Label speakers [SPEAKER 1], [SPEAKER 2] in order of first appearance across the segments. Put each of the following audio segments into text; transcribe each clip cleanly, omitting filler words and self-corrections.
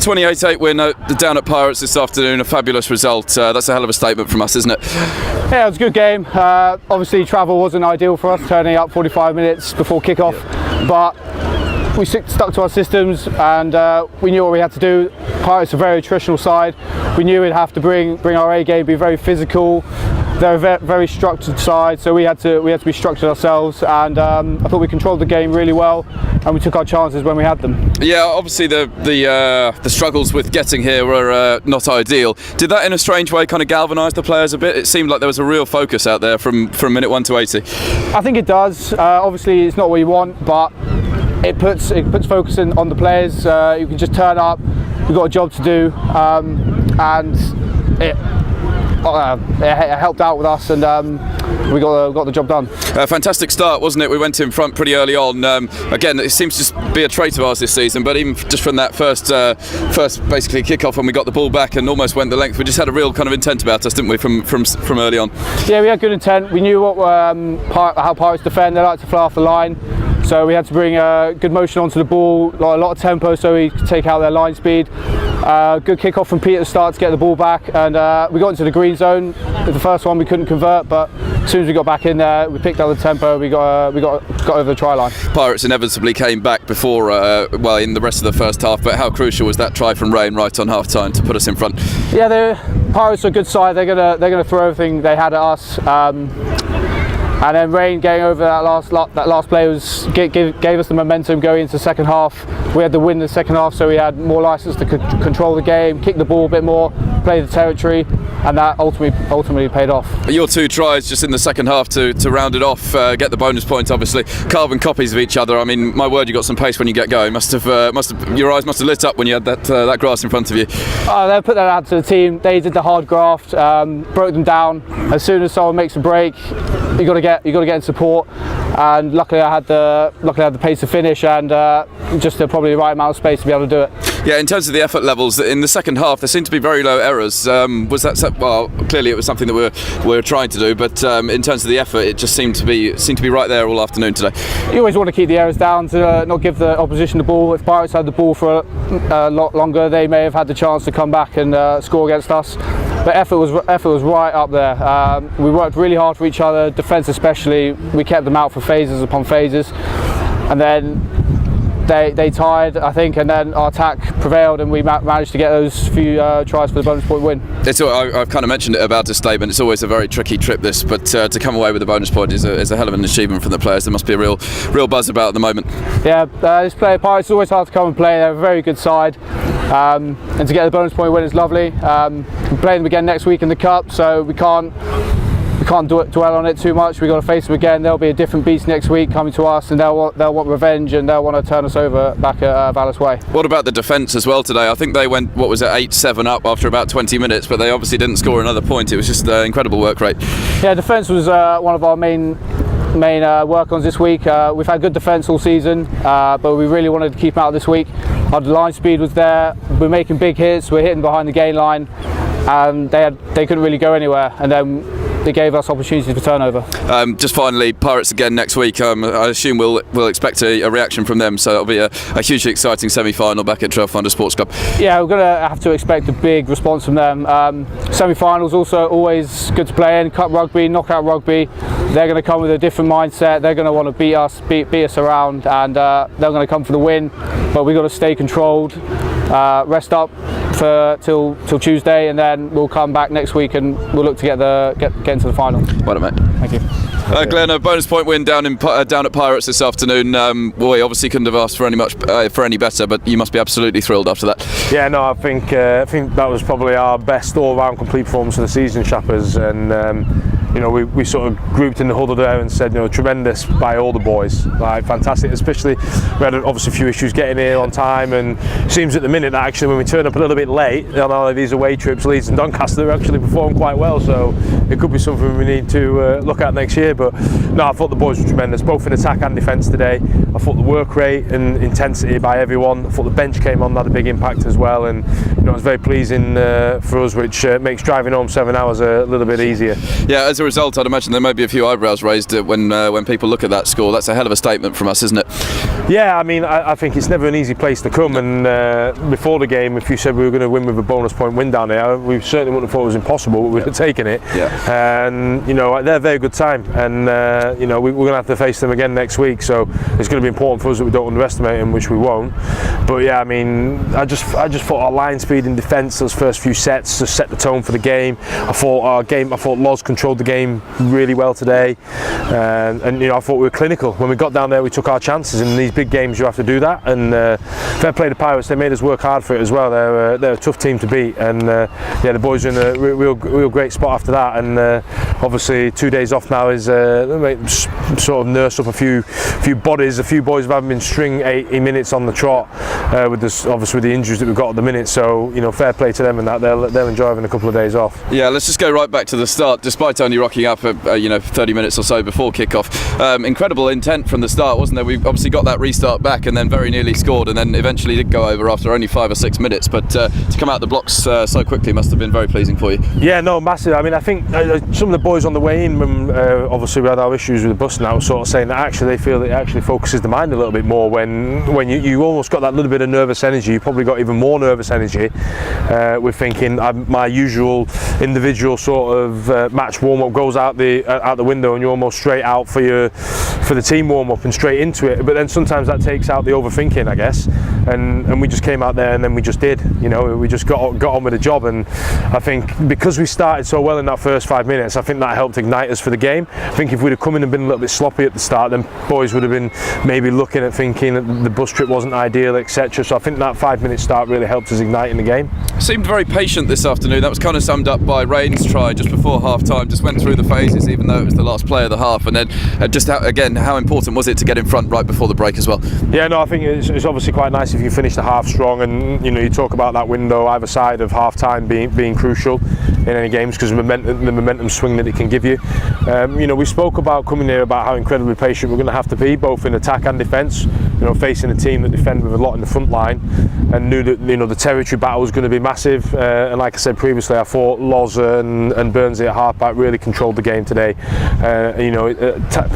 [SPEAKER 1] 28-8 win down at Pirates this afternoon, a fabulous result. That's a hell of a statement from us, isn't it?
[SPEAKER 2] Yeah, it was a good game. Obviously travel wasn't ideal for us, turning up 45 minutes before kick-off, but we stuck to our systems and we knew what we had to do. Pirates are a very attritional side. We knew we'd have to bring our A game, be very physical. They're a very structured side, so we had to be structured ourselves, and I thought we controlled the game really well, and we took our chances when we had them.
[SPEAKER 1] Yeah, obviously the struggles with getting here were not ideal. Did that in a strange way kind of galvanise the players a bit? It seemed like there was a real focus out there from minute 1 to 80.
[SPEAKER 2] I think it does. Obviously it's not what you want, but it puts focus on the players. You can just turn up, we've got a job to do, and it helped out with us, and we got the job done.
[SPEAKER 1] Fantastic start, wasn't it? We went in front pretty early on. Again, it seems to just be a trait of ours this season, but even just from that first basically kick-off when we got the ball back and almost went the length, we just had a real kind of intent about us, didn't we, from early on?
[SPEAKER 2] Yeah, we had good intent. We knew how Pirates defend. They like to fly off the line. So we had to bring good motion onto the ball, a lot of tempo, so we could take out their line speed. Good kick-off from Pete at the start to get the ball back, and we got into the green zone. With the first one we couldn't convert, but as soon as we got back in there, we picked up the tempo. We got over the try line.
[SPEAKER 1] Pirates inevitably came back before, in the rest of the first half. But how crucial was that try from Rain right on half-time to put us in front?
[SPEAKER 2] Yeah, the Pirates are a good side. They're gonna throw everything they had at us. And then Rain getting over that last play gave us the momentum going into the second half. We had the win in the second half, so we had more license to control the game, kick the ball a bit more, play the territory, and that ultimately paid off.
[SPEAKER 1] Your two tries just in the second half to round it off, get the bonus point, obviously. Carbon copies of each other. I mean, my word, you got some pace when you get going. Your eyes must have lit up when you had that grass in front of you.
[SPEAKER 2] They put that out to the team. They did the hard graft, broke them down. As soon as someone makes a break, you got to get in support, and luckily I had the pace to finish, and just probably the right amount of space to be able to do it.
[SPEAKER 1] Yeah, in terms of the effort levels in the second half, there seemed to be very low errors. Was that clearly it was something that we were trying to do, but in terms of the effort, it just seemed to be right there all afternoon today.
[SPEAKER 2] You always want to keep the errors down to not give the opposition the ball. If Pirates had the ball for a lot longer, they may have had the chance to come back and score against us. But effort was right up there. We worked really hard for each other, defence especially. We kept them out for phases upon phases, and then they tied, I think, and then our attack prevailed, and we managed to get those few tries for the bonus point win.
[SPEAKER 1] I've kind of mentioned it about this statement. It's always a very tricky trip, this, but to come away with a bonus point is a hell of an achievement from the players. There must be a real buzz about at the moment. Yeah,
[SPEAKER 2] this Pirates is always hard to come and play. They're a very good side. And to get the bonus point win is lovely. We play them again next week in the Cup, so we can't dwell on it too much. We've got to face them again. They'll be a different beast next week coming to us, and they'll want revenge, and they'll want to turn us over back at Vallis Way.
[SPEAKER 1] What about the defence as well today? I think they went, 8-7 up after about 20 minutes, but they obviously didn't score another point. It was just an incredible work rate.
[SPEAKER 2] Yeah, defence was one of our main work-ons this week. We've had good defence all season, but we really wanted to keep them out this week. Our line speed was there. We're making big hits. We're hitting behind the gain line, and they couldn't really go anywhere. And then they gave us opportunities for turnover.
[SPEAKER 1] Just finally, Pirates again next week. I assume we'll expect a reaction from them, so it'll be a hugely exciting semi-final back at Trailfinders Sports Club.
[SPEAKER 2] Yeah, we're going to have to expect a big response from them. Semi-finals also always good to play in. Cup rugby, knockout rugby. They're going to come with a different mindset. They're going to want to beat us around, and they're going to come for the win. But we've got to stay controlled, rest up till Tuesday, and then we'll come back next week and we'll look to get into the final.
[SPEAKER 1] Well done, mate.
[SPEAKER 2] Thank you.
[SPEAKER 1] Glen, a bonus point win down at Pirates this afternoon. We obviously couldn't have asked for any better, but you must be absolutely thrilled after that.
[SPEAKER 3] Yeah, no, I think that was probably our best all-round complete performance of the season, Shappers, and we sort of grouped in the huddle there and said, tremendous by all the boys, like fantastic. Especially we had obviously a few issues getting here on time, and it seems at the minute that actually when we turn up a little bit late on all of these away trips, Leeds and Doncaster actually performed quite well. So it could be something we need to look at next year. But no, I thought the boys were tremendous, both in attack and defence today. I thought the work rate and intensity by everyone. I thought the bench came on, had a big impact as well, and it was very pleasing for us, which makes driving home 7 hours a little bit easier.
[SPEAKER 1] Yeah, as a result, I'd imagine there may be a few eyebrows raised when people look at that score. That's a hell of a statement from us, isn't it?
[SPEAKER 3] Yeah, I mean, I think it's never an easy place to come, and before the game, if you said we were going to win with a bonus point win down there, we certainly wouldn't have thought it was impossible, but we would have taken it.
[SPEAKER 1] Yeah.
[SPEAKER 3] And they're a very good time, and we're going to have to face them again next week, so it's going to be important for us that we don't underestimate them, which we won't. But yeah, I mean, I just thought our line speed in defence, those first few sets, just set the tone for the game. I thought Loz controlled the game really well today, and I thought we were clinical. When we got down there, we took our chances. In these big games, you have to do that. And fair play to Pirates, they made us work hard for it as well. They're a tough team to beat, and the boys are in a real great spot after that. And obviously 2 days off now is sort of nurse up a few bodies. A few boys haven't been string 80 minutes on the trot with the injuries that we've got at the minute. So fair play to them, and that they'll enjoy having a couple of days off.
[SPEAKER 1] Yeah, let's just go right back to the start. Despite only rocking up 30 minutes or so before kick-off, incredible intent from the start, wasn't there? We obviously got that restart back and then very nearly scored, and then eventually did go over after only 5 or 6 minutes. But to come out the blocks so quickly must have been very pleasing for you. Yeah, no, massive. I mean, I think some of the boys on the way in, when obviously we had our issues with the bus now, sort of saying that actually they feel that it actually focuses the mind a little bit more when you almost got that little bit of nervous energy. You probably got even more nervous energy with thinking my usual individual sort of match warm-up goes out the window, and you're almost straight out for the team warm-up and straight into it. But then sometimes that takes out the overthinking, I guess, and we just came out there and then we just did. We just got on with the job, and I think because we started so well in that first 5 minutes, I think that helped ignite us for the game. I think if we'd have come in and been a little bit sloppy at the start, then boys would have been maybe looking at thinking that the bus trip wasn't ideal, etc. So I think that 5-minute start really helped us ignite in the game. Seemed very patient this afternoon. That was kind of summed up by Rain's try just before half-time. Just went through the phases, even though it was the last play of the half, and then how important was it to get in front right before the break as well? Yeah, no, I think it's obviously quite nice if you finish the half strong, and you talk about that window either side of half-time being crucial in any games, because the momentum swing that it can give you. We spoke about coming here about how incredibly patient we're going to have to be, both in attack and defence. Facing a team that defend with a lot in the front line, and knew that the territory battle was going to be massive. And like I said previously, I thought Loz and Burnsy at halfback really controlled the game today.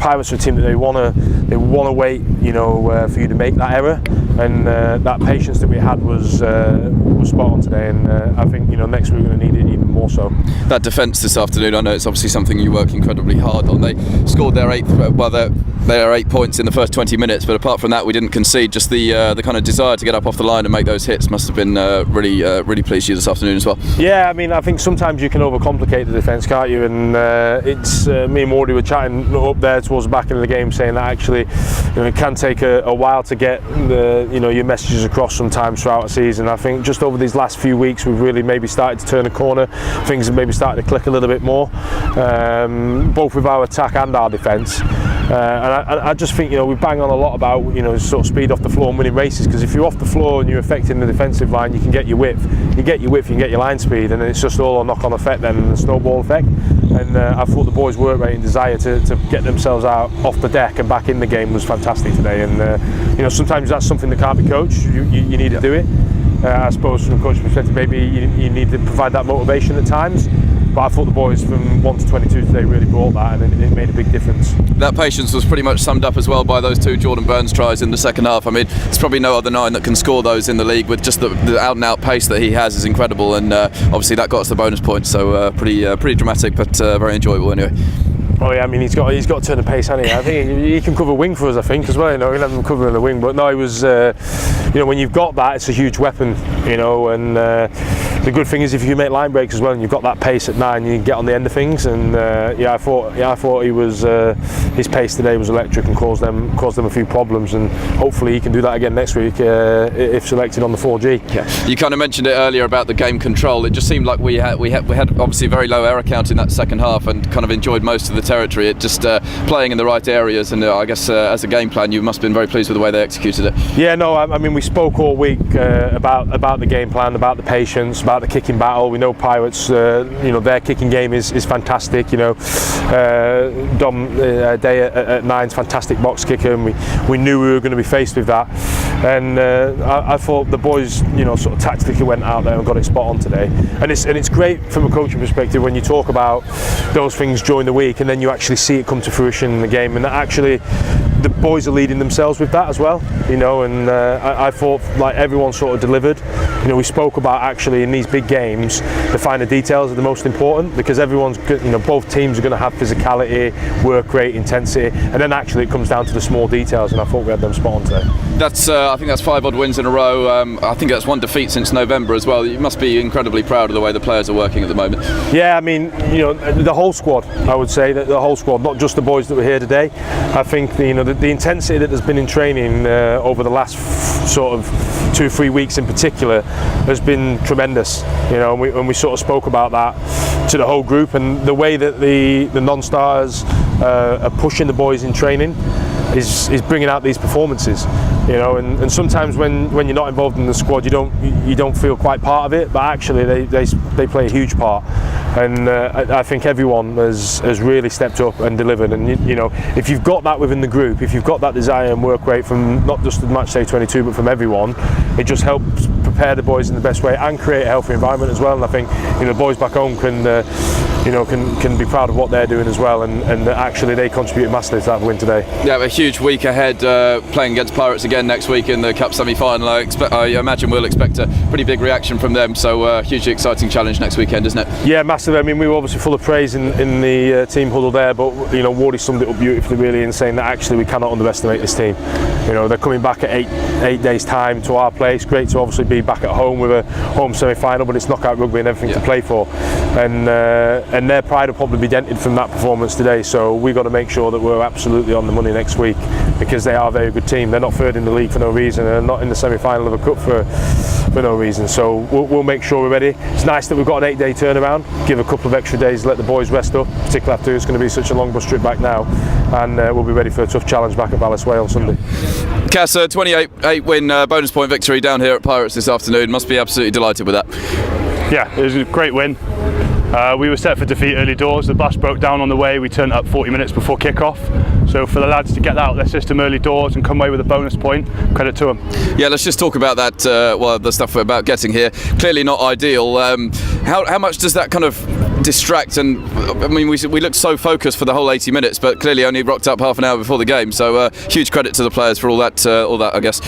[SPEAKER 1] Pirates are a team that they want to wait, for you to make that error, and that patience that we had was spot on today. And I think next week we're going to need it even more so. That defence this afternoon, I know it's obviously something you work incredibly hard on. They scored their 8 points in the first 20 minutes, but apart from that, we didn't concede. Just the kind of desire to get up off the line and make those hits must have been really pleased you this afternoon as well. Yeah, I mean, I think sometimes you can overcomplicate the defence, can't you? And it's me and Mordy were chatting up there towards the back end of the game, saying that actually it can take a while to get your messages across sometimes throughout a season. I think just over these last few weeks we've really maybe started to turn a corner. Things have maybe started to click a little bit more, both with our attack and our defence. And I just think we bang on a lot about sort of speed off the floor and winning races, because if you're off the floor and you're affecting the defensive line, you can get your width, you can get your line speed, and it's just all a knock-on effect then, and the snowball effect. And I thought the boys' work rate and desire to get themselves out off the deck and back in the game was fantastic today. And sometimes that's something that can't be coached. You need to do it. I suppose from a coach's perspective, maybe you need to provide that motivation at times. But I thought the boys from 1 to 22 today really brought that, and it made a big difference. That patience was pretty much summed up as well by those 2 Jordan Burns tries in the second half. I mean, there's probably no other 9 that can score those in the league, with just the out-and-out pace that he has is incredible, and obviously that got us the bonus point, so pretty dramatic, but very enjoyable anyway. Oh yeah, I mean he's got to turn the pace, hasn't he? I think he can cover wing for us, I think, as well. He can have him covering the wing, but no, he was. When you've got that, it's a huge weapon. And the good thing is if you make line breaks as well, and you've got that pace at 9, you can get on the end of things. And I thought he was. His pace today was electric and caused them a few problems, and hopefully he can do that again next week if selected on the 4G. Yeah. You kind of mentioned it earlier about the game control. It just seemed like we had obviously a very low error count in that second half, and kind of enjoyed most of the territory. It just playing in the right areas, and I guess as a game plan you must have been very pleased with the way they executed it. Yeah, no, I mean we spoke all week about the game plan, about the patience, about the kicking battle. We know Pirates, their kicking game is fantastic. Dom Day at 9's fantastic box kicker, and we knew we were going to be faced with that.
[SPEAKER 3] And I thought the boys, sort of tactically went out there and got it spot on today. And it's great from a coaching perspective when you talk about those things during the week and then you actually see it come to fruition in the game, and that actually the boys are leading themselves with that as well, and I thought like everyone sort of delivered. We spoke about actually in these big games the finer details are the most important, because everyone's both teams are going to have physicality, work rate, intensity, and then actually it comes down to the small details, and I thought we had them spot on today.
[SPEAKER 1] That's I think that's 5 odd wins in a row. I think that's 1 defeat since November as well. You must be incredibly proud of the way the players are working at the moment.
[SPEAKER 3] Yeah, I mean, the whole squad, I would say that the whole squad, not just the boys that were here today. I think the intensity that has been in training over the last sort of 2-3 weeks in particular has been tremendous, and we sort of spoke about that to the whole group, and the way that the non-starters are pushing the boys in training is bringing out these performances, and sometimes when you're not involved in the squad you don't feel quite part of it, but actually they play a huge part, and I think everyone has really stepped up and delivered, and if you've got that within the group, if you've got that desire and work rate from not just the match day 22 but from everyone, it just helps prepare the boys in the best way and create a healthy environment as well. And I think the boys back home can be proud of what they're doing as well, and actually they contributed massively to that win today.
[SPEAKER 1] Yeah, a huge week ahead, playing against Pirates again next week in the Cup semi-final. I imagine we'll expect a pretty big reaction from them, so hugely exciting challenge next weekend, isn't it?
[SPEAKER 3] Yeah, massive. I mean, we were obviously full of praise in the team huddle there, but Wardy summed it up beautifully really in saying that actually we cannot underestimate this team. They're coming back at eight days time to our place. Great to obviously be back at home with a home semi-final, but it's knockout rugby and everything to play for, and their pride will probably be dented from that performance today, so we've got to make sure that we're absolutely on the money next week, because they are a very good team. They're not third in the league for no reason, and they're not in the semi-final of a cup for no reason, so we'll make sure we're ready. It's nice that we've got an 8-day turnaround, give a couple of extra days, let the boys rest up, particularly after it's going to be such a long bus trip back now, and we'll be ready for a tough challenge back at Ballisway on Sunday.
[SPEAKER 1] Casson, 28 win bonus point victory down here at Pirates this afternoon. Must be absolutely delighted with that.
[SPEAKER 4] Yeah, it was a great win. We were set for defeat early doors. The bus broke down on the way. We turned up 40 minutes before kick-off. So for the lads to get that out of their system early doors and come away with a bonus point, credit to them. Yeah,
[SPEAKER 1] let's just talk about that, the stuff about getting here. Clearly not ideal. How much does that kind of distract? And I mean, we looked so focused for the whole 80 minutes, but clearly only rocked up half an hour before the game. So huge credit to the players for all that, I guess.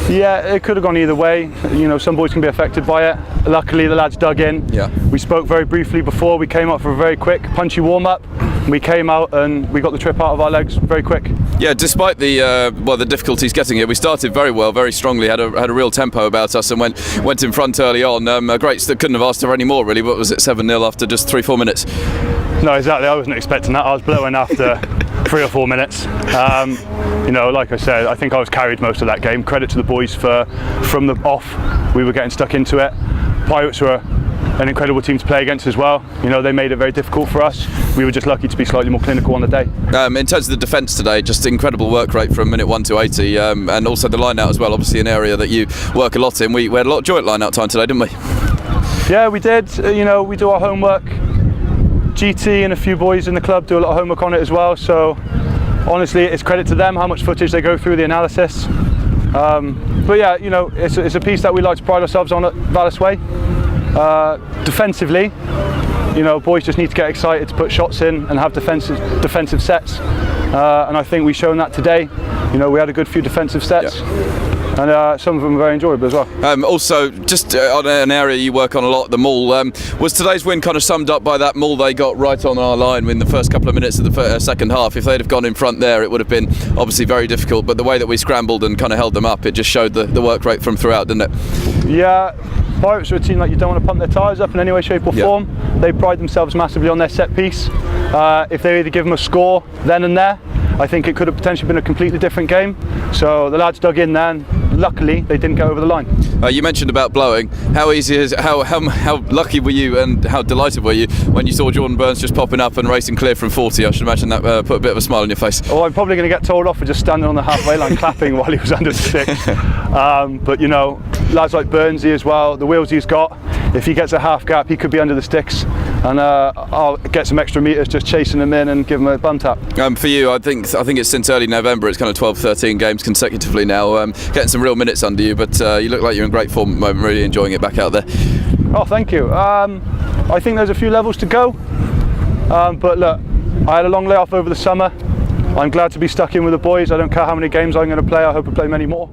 [SPEAKER 4] Yeah, it could have gone either way. Some boys can be affected by it. Luckily, the lads dug in.
[SPEAKER 1] Yeah.
[SPEAKER 4] We spoke very briefly before. We came up for a very quick, punchy warm-up. We came out and we got the trip out of our legs very quick.
[SPEAKER 1] Yeah, despite the difficulties getting here, we started very well, very strongly. Had a real tempo about us and went in front early on. Couldn't have asked for any more really. What was it, 7-0 after just 3-4 minutes?
[SPEAKER 4] No, exactly. I wasn't expecting that. I was blowing after 3 or 4 minutes. Like I said, I think I was carried most of that game. Credit to the boys from the off. We were getting stuck into it. Pirates were an incredible team to play against as well. They made it very difficult for us. We were just lucky to be slightly more clinical on the day.
[SPEAKER 1] In terms of the defence today, just incredible work rate from minute 1 to 80, and also the line out as well. Obviously, an area that you work a lot in. We had a lot of joy at line out time today, didn't we?
[SPEAKER 4] Yeah, we did. We do our homework. GT and a few boys in the club do a lot of homework on it as well. So honestly, it's credit to them how much footage they go through, the analysis. But yeah, it's a piece that we like to pride ourselves on at Ballisway. Defensively, boys just need to get excited to put shots in and have defensive sets, and I think we've shown that today. We had a good few defensive sets. Yeah. And some of them were very enjoyable as well.
[SPEAKER 1] Also, just on an area you work on a lot, the maul. Was today's win kind of summed up by that maul they got right on our line in the first couple of minutes of the second half? If they'd have gone in front there, it would have been obviously very difficult. But the way that we scrambled and kind of held them up, it just showed the work rate from throughout, didn't it?
[SPEAKER 4] Yeah. Pirates are a team that you don't want to pump their tyres up in any way, shape or form. They pride themselves massively on their set piece. If they either give them a score then and there, I think it could have potentially been a completely different game. So the lads dug in then. Luckily, they didn't go over the line.
[SPEAKER 1] You mentioned about blowing. How easy is it? How lucky were you and how delighted were you when you saw Jordan Burns just popping up and racing clear from 40? I should imagine that put a bit of a smile on your face.
[SPEAKER 4] Oh, I'm probably going to get told off for just standing on the halfway line clapping while he was under the sticks. But lads like Burnsy as well, the wheels he's got, if he gets a half gap, he could be under the sticks. and I'll get some extra meters just chasing them in and give them a bum tap.
[SPEAKER 1] For you, I think it's since early November. It's kind of 12-13 games consecutively now. Getting some real minutes under you, but you look like you're in great form at the moment. Really enjoying it back out there.
[SPEAKER 4] Oh, thank you. I think there's a few levels to go, but look, I had a long layoff over the summer. I'm glad to be stuck in with the boys. I don't care how many games I'm going to play. I hope I play many more.